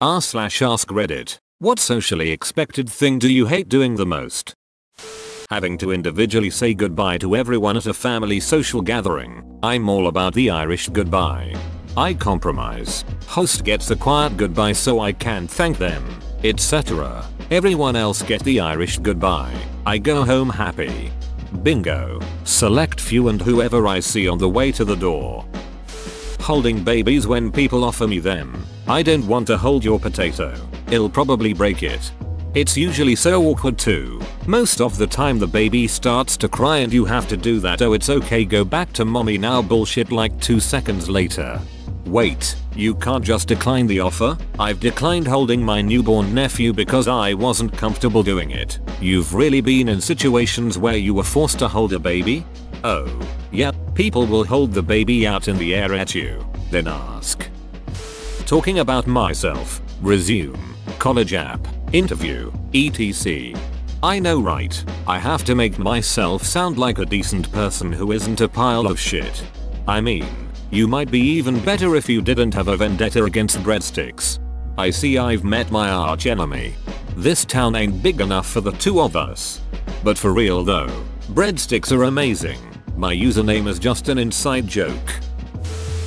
r/ask Reddit. What socially expected thing do you hate doing the most? Having to individually say goodbye to everyone at a family social gathering. I'm all about the Irish goodbye. I compromise. Host gets a quiet goodbye so I can thank them, etc. Everyone else get the Irish goodbye. I go home happy. Bingo. Select few and whoever I see on the way to the door. Holding babies when people offer me them. I don't want to hold your potato. I'll probably break it. It's usually so awkward too. Most of the time the baby starts to cry and you have to do that "oh it's okay, go back to mommy now" bullshit like 2 seconds later. Wait, you can't just decline the offer? I've declined holding my newborn nephew because I wasn't comfortable doing it. You've really been in situations where you were forced to hold a baby? Oh, yeah, people will hold the baby out in the air at you, then ask. Talking about myself. Resume. College app. Interview. etc. I know, right? I have to make myself sound like a decent person who isn't a pile of shit. I mean, you might be even better if you didn't have a vendetta against breadsticks. I see I've met my arch enemy. This town ain't big enough for the two of us. But for real though, breadsticks are amazing. My username is just an inside joke.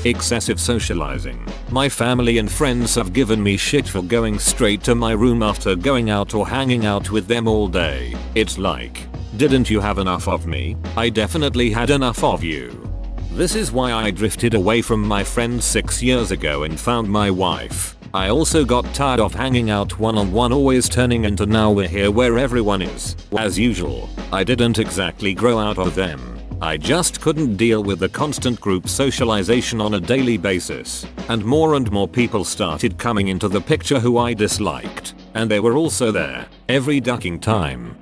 Excessive socializing. My family and friends have given me shit for going straight to my room after going out or hanging out with them all day. It's like, didn't you have enough of me? I definitely had enough of you. This is why I drifted away from my friends 6 years ago and found my wife. I also got tired of hanging out one-on-one, always turning into now we're here where everyone is. As usual, I didn't exactly grow out of them. I just couldn't deal with the constant group socialization on a daily basis, and more people started coming into the picture who I disliked, and they were also there, every ducking time.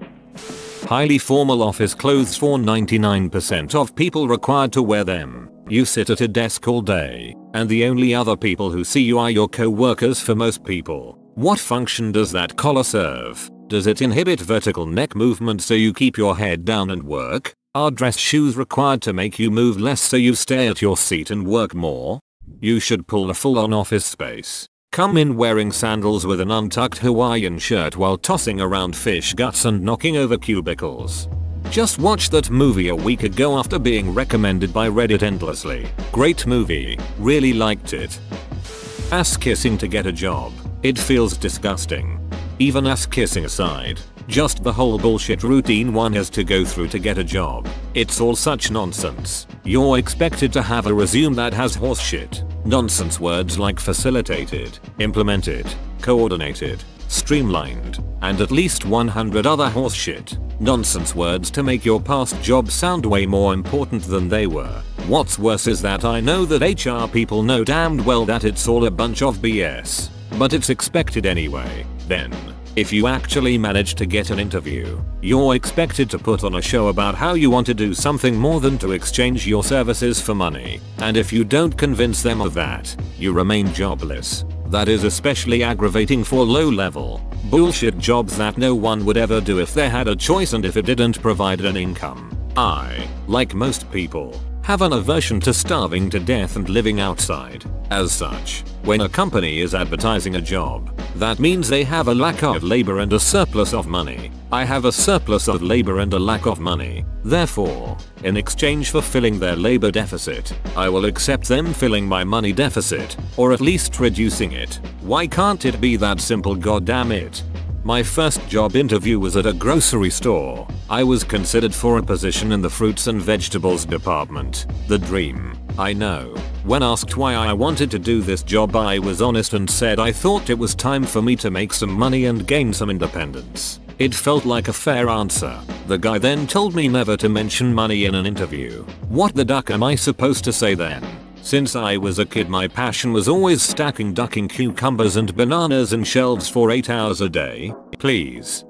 Highly formal office clothes for 99% of people required to wear them. You sit at a desk all day, and the only other people who see you are your co-workers for most people. What function does that collar serve? Does it inhibit vertical neck movement so you keep your head down and work? Are dress shoes required to make you move less so you stay at your seat and work more? You should pull a full-on Office Space. Come in wearing sandals with an untucked Hawaiian shirt while tossing around fish guts and knocking over cubicles. Just watched that movie a week ago after being recommended by Reddit endlessly. Great movie, really liked it. Ass kissing to get a job. It feels disgusting. Even ass kissing aside, just the whole bullshit routine one has to go through to get a job. It's all such nonsense. You're expected to have a resume that has horseshit, nonsense words like facilitated, implemented, coordinated, streamlined, and at least 100 other horseshit, nonsense words to make your past job sound way more important than they were. What's worse is that I know that HR people know damned well that it's all a bunch of BS, but it's expected anyway. Then, if you actually manage to get an interview, you're expected to put on a show about how you want to do something more than to exchange your services for money. And if you don't convince them of that, you remain jobless. That is especially aggravating for low-level, bullshit jobs that no one would ever do if they had a choice and if it didn't provide an income. I, like most people, have an aversion to starving to death and living outside. As such, when a company is advertising a job, that means they have a lack of labor and a surplus of money. I have a surplus of labor and a lack of money. Therefore, in exchange for filling their labor deficit, I will accept them filling my money deficit, or at least reducing it. Why can't it be that simple, goddamn it? My first job interview was at a grocery store. I was considered for a position in the fruits and vegetables department. The dream. I know. When asked why I wanted to do this job, I was honest and said I thought it was time for me to make some money and gain some independence. It felt like a fair answer. The guy then told me never to mention money in an interview. What the duck am I supposed to say then? Since I was a kid, my passion was always ducking cucumbers and bananas in shelves for 8 hours a day. Please.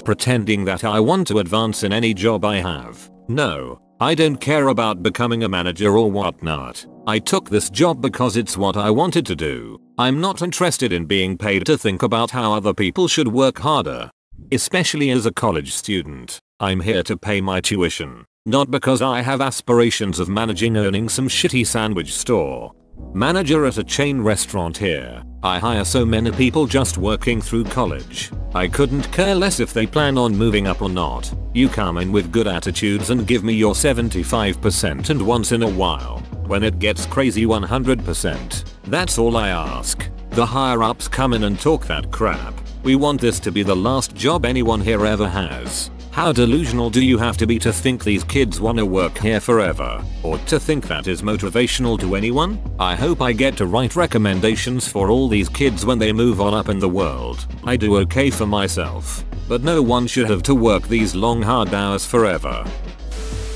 Pretending that I want to advance in any job I have. No, I don't care about becoming a manager or whatnot. I took this job because it's what I wanted to do. I'm not interested in being paid to think about how other people should work harder. Especially as a college student, I'm here to pay my tuition. Not because I have aspirations of earning some shitty sandwich store. Manager at a chain restaurant here. I hire so many people just working through college. I couldn't care less if they plan on moving up or not. You come in with good attitudes and give me your 75%, and once in a while, when it gets crazy, 100%. That's all I ask. The higher ups come in and talk that crap. We want this to be the last job anyone here ever has. How delusional do you have to be to think these kids wanna work here forever? Or to think that is motivational to anyone? I hope I get to write recommendations for all these kids when they move on up in the world. I do okay for myself. But no one should have to work these long hard hours forever.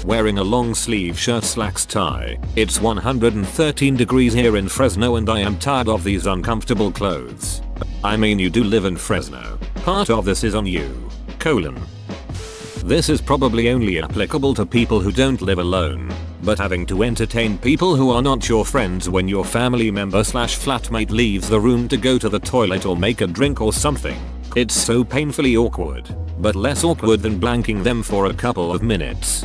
Wearing a long sleeve shirt / tie. It's 113 degrees here in Fresno and I am tired of these uncomfortable clothes. I mean, you do live in Fresno. Part of this is on you. : This is probably only applicable to people who don't live alone, but having to entertain people who are not your friends when your family member / flatmate leaves the room to go to the toilet or make a drink or something. It's so painfully awkward, but less awkward than blanking them for a couple of minutes.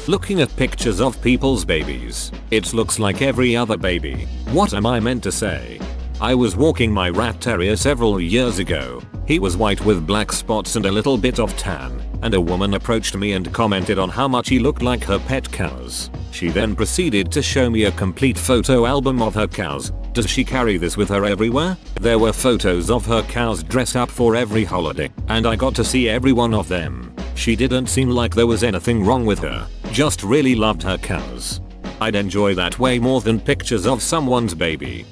Looking at pictures of people's babies, it looks like every other baby. What am I meant to say? I was walking my rat terrier several years ago. He was white with black spots and a little bit of tan, and a woman approached me and commented on how much he looked like her pet cows. She then proceeded to show me a complete photo album of her cows. Does she carry this with her everywhere? There were photos of her cows dressed up for every holiday, and I got to see every one of them. She didn't seem like there was anything wrong with her, just really loved her cows. I'd enjoy that way more than pictures of someone's baby.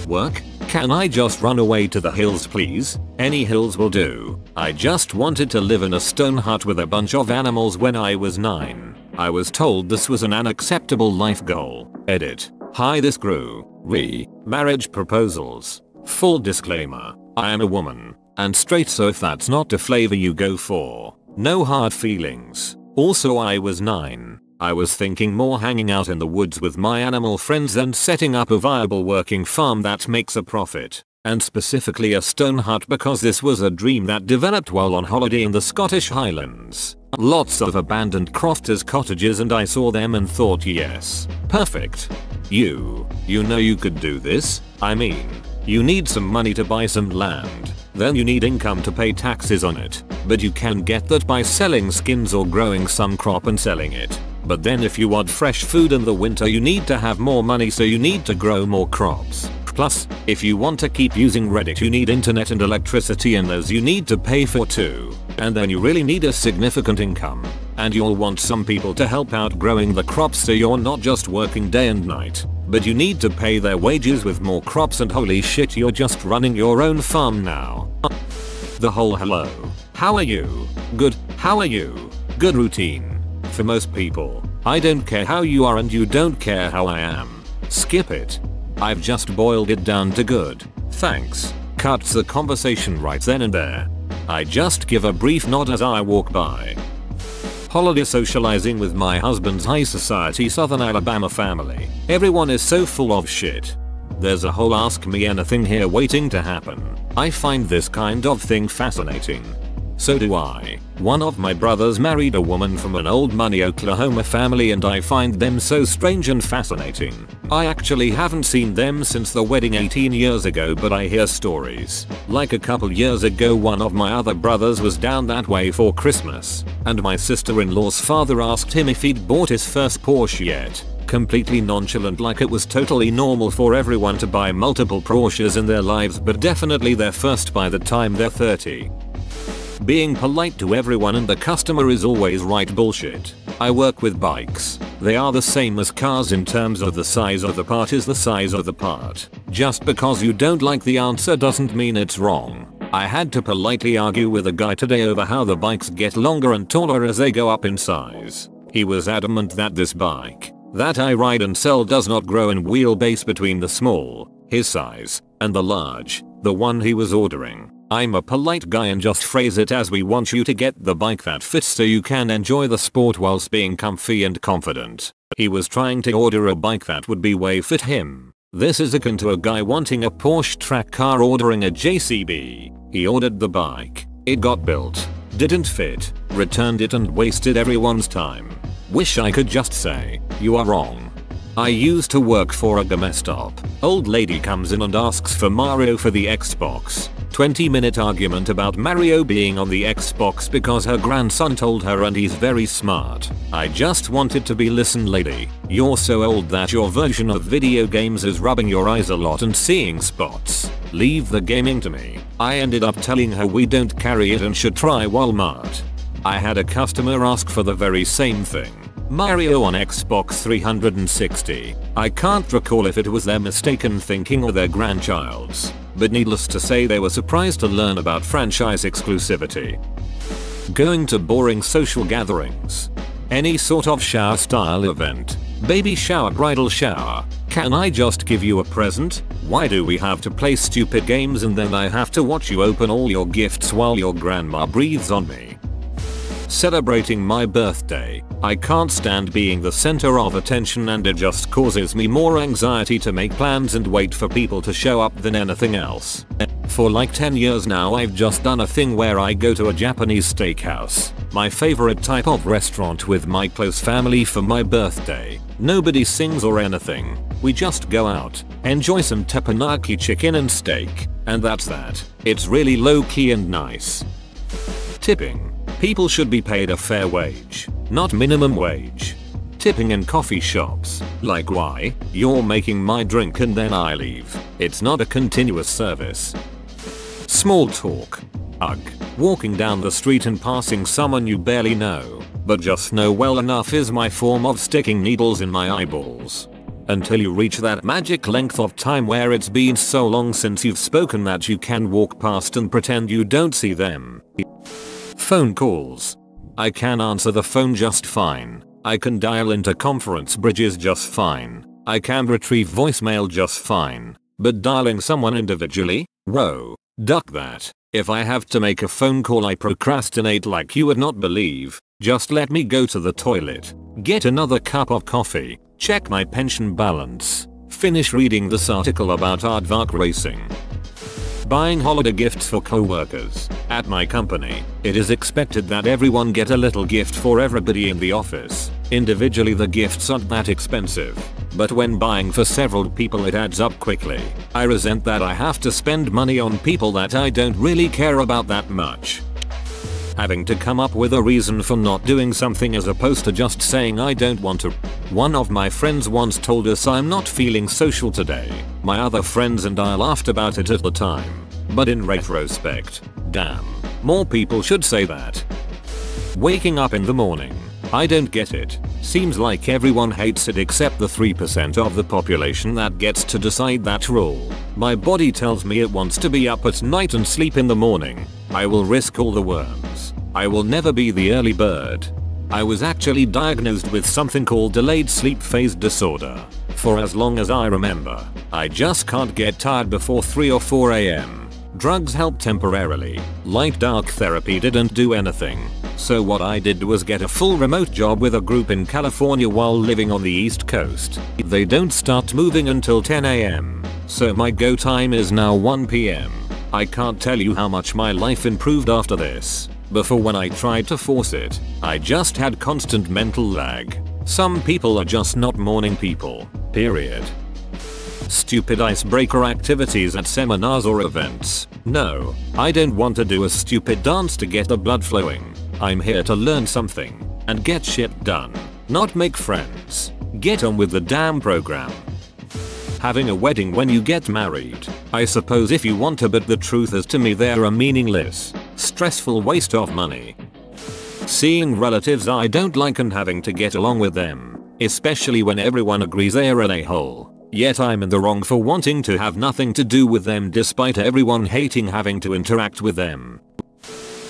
Work? Can I just run away to the hills, please? Any hills will do. I just wanted to live in a stone hut with a bunch of animals when I was 9. I was told this was an unacceptable life goal. Edit. Hi, this grew. Marriage proposals. Full disclaimer. I am a woman. And straight, so if that's not the flavor you go for. No hard feelings. Also, I was 9. I was thinking more hanging out in the woods with my animal friends than setting up a viable working farm that makes a profit. And specifically a stone hut, because this was a dream that developed while on holiday in the Scottish Highlands. Lots of abandoned crofters' cottages, and I saw them and thought, yes, perfect. You know you could do this? I mean, you need some money to buy some land. Then you need income to pay taxes on it. But you can get that by selling skins or growing some crop and selling it. But then if you want fresh food in the winter, you need to have more money, so you need to grow more crops. Plus, if you want to keep using Reddit, you need internet and electricity, and those you need to pay for too. And then you really need a significant income. And you'll want some people to help out growing the crops, so you're not just working day and night. But you need to pay their wages with more crops, and holy shit, you're just running your own farm now. The whole hello. How are you? Good. How are you? Good routine. For most people, I don't care how you are and you don't care how I am. Skip it. I've just boiled it down to good. Thanks. Cuts the conversation right then and there. I just give a brief nod as I walk by. Holiday socializing with my husband's high society Southern Alabama family. Everyone is so full of shit. There's a whole ask me anything here waiting to happen. I find this kind of thing fascinating. So do I. One of my brothers married a woman from an old money Oklahoma family, and I find them so strange and fascinating. I actually haven't seen them since the wedding 18 years ago, but I hear stories. Like a couple years ago, one of my other brothers was down that way for Christmas, and my sister-in-law's father asked him if he'd bought his first Porsche yet. Completely nonchalant, like it was totally normal for everyone to buy multiple Porsches in their lives, but definitely their first by the time they're 30. Being polite to everyone and the customer is always right bullshit. I work with bikes. They are the same as cars in terms of the size of the part is the size of the part. Just because you don't like the answer doesn't mean it's wrong. I had to politely argue with a guy today over how the bikes get longer and taller as they go up in size. He was adamant that this bike that I ride and sell does not grow in wheelbase between the small, his size, and the large, the one he was ordering. I'm a polite guy and just phrase it as we want you to get the bike that fits so you can enjoy the sport whilst being comfy and confident. He was trying to order a bike that would be way fit him. This is akin to a guy wanting a Porsche track car ordering a JCB. He ordered the bike. It got built. Didn't fit. Returned it and wasted everyone's time. Wish I could just say, you are wrong. I used to work for a game stop. Old lady comes in and asks for Mario for the Xbox. 20-minute argument about Mario being on the Xbox because her grandson told her and he's very smart. I just wanted to be listen lady. You're so old that your version of video games is rubbing your eyes a lot and seeing spots. Leave the gaming to me. I ended up telling her we don't carry it and should try Walmart. I had a customer ask for the very same thing. Mario on Xbox 360. I can't recall if it was their mistaken thinking or their grandchild's, but needless to say they were surprised to learn about franchise exclusivity. Going to boring social gatherings. Any sort of shower style event. Baby shower, bridal shower. Can I just give you a present? Why do we have to play stupid games and then I have to watch you open all your gifts while your grandma breathes on me? Celebrating my birthday. I can't stand being the center of attention and it just causes me more anxiety to make plans and wait for people to show up than anything else. For like 10 years now I've just done a thing where I go to a Japanese steakhouse, my favorite type of restaurant, with my close family for my birthday. Nobody sings or anything. We just go out, enjoy some teppanyaki chicken and steak, and that's that. It's really low key and nice. Tipping. People should be paid a fair wage, not minimum wage. Tipping in coffee shops. Like why? You're making my drink and then I leave. It's not a continuous service. Small talk. Ugh. Walking down the street and passing someone you barely know, but just know well enough is my form of sticking needles in my eyeballs. Until you reach that magic length of time where it's been so long since you've spoken that you can walk past and pretend you don't see them. Phone calls. I can answer the phone just fine. I can dial into conference bridges just fine. I can retrieve voicemail just fine. But dialing someone individually? Whoa. Duck that. If I have to make a phone call I procrastinate like you would not believe. Just let me go to the toilet, get another cup of coffee, check my pension balance, finish reading this article about aardvark racing. Buying holiday gifts for co-workers. At my company, it is expected that everyone get a little gift for everybody in the office. Individually the gifts aren't that expensive, but when buying for several people it adds up quickly. I resent that I have to spend money on people that I don't really care about that much. Having to come up with a reason for not doing something as opposed to just saying I don't want to. One of my friends once told us I'm not feeling social today. My other friends and I laughed about it at the time. But in retrospect, damn, more people should say that. Waking up in the morning. I don't get it. Seems like everyone hates it except the 3% of the population that gets to decide that rule. My body tells me it wants to be up at night and sleep in the morning. I will risk all the worms. I will never be the early bird. I was actually diagnosed with something called delayed sleep phase disorder. For as long as I remember, I just can't get tired before 3 or 4 am. Drugs helped temporarily. Light dark therapy didn't do anything. So what I did was get a full remote job with a group in California while living on the East Coast. They don't start moving until 10 am. So my go time is now 1 pm. I can't tell you how much my life improved after this. Before, when I tried to force it, I just had constant mental lag. Some people are just not morning people. Period. Stupid icebreaker activities at seminars or events. No, I don't want to do a stupid dance to get the blood flowing. I'm here to learn something and get shit done, not make friends. Get on with the damn program. Having a wedding when you get married. I suppose if you want to, but the truth is to me they're a meaningless, stressful waste of money. Seeing relatives I don't like and having to get along with them, especially when everyone agrees they're an a-hole. Yet I'm in the wrong for wanting to have nothing to do with them despite everyone hating having to interact with them.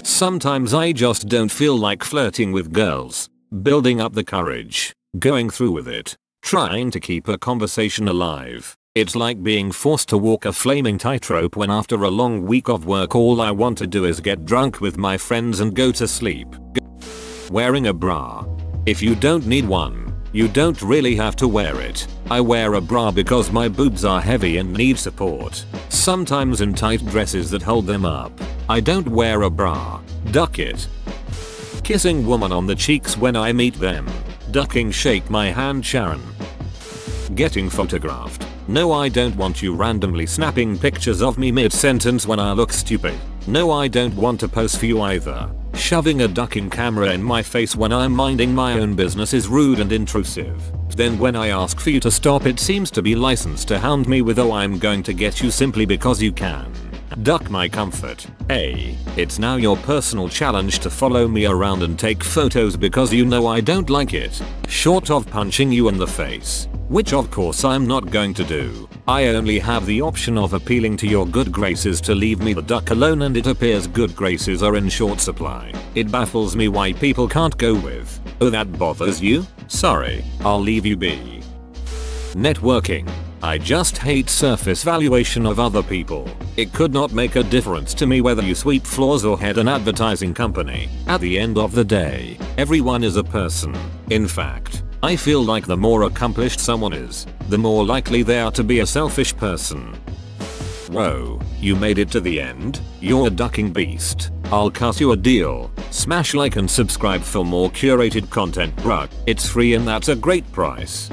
Sometimes I just don't feel like flirting with girls. Building up the courage. Going through with it. Trying to keep a conversation alive. It's like being forced to walk a flaming tightrope when after a long week of work all I want to do is get drunk with my friends and go to sleep. Wearing a bra. If you don't need one, you don't really have to wear it. I wear a bra because my boobs are heavy and need support. Sometimes in tight dresses that hold them up. I don't wear a bra. Duck it. Kissing woman on the cheeks when I meet them. Ducking shake my hand Sharon. Getting photographed. No, I don't want you randomly snapping pictures of me mid-sentence when I look stupid. No, I don't want to pose for you either. Shoving a ducking camera in my face when I'm minding my own business is rude and intrusive. Then when I ask for you to stop, it seems to be licensed to hound me with "oh, I'm going to get you" simply because you can. Duck my comfort. Hey, it's now your personal challenge to follow me around and take photos because you know I don't like it. Short of punching you in the face, which of course I'm not going to do. I only have the option of appealing to your good graces to leave me the duck alone, and it appears good graces are in short supply. It baffles me why people can't go with "oh, that bothers you? Sorry, I'll leave you be." Networking. I just hate surface valuation of other people. It could not make a difference to me whether you sweep floors or head an advertising company. At the end of the day, everyone is a person. In fact, I feel like the more accomplished someone is, the more likely they are to be a selfish person. Whoa, you made it to the end? You're a ducking beast. I'll cut you a deal. Smash like and subscribe for more curated content, bruh. It's free and that's a great price.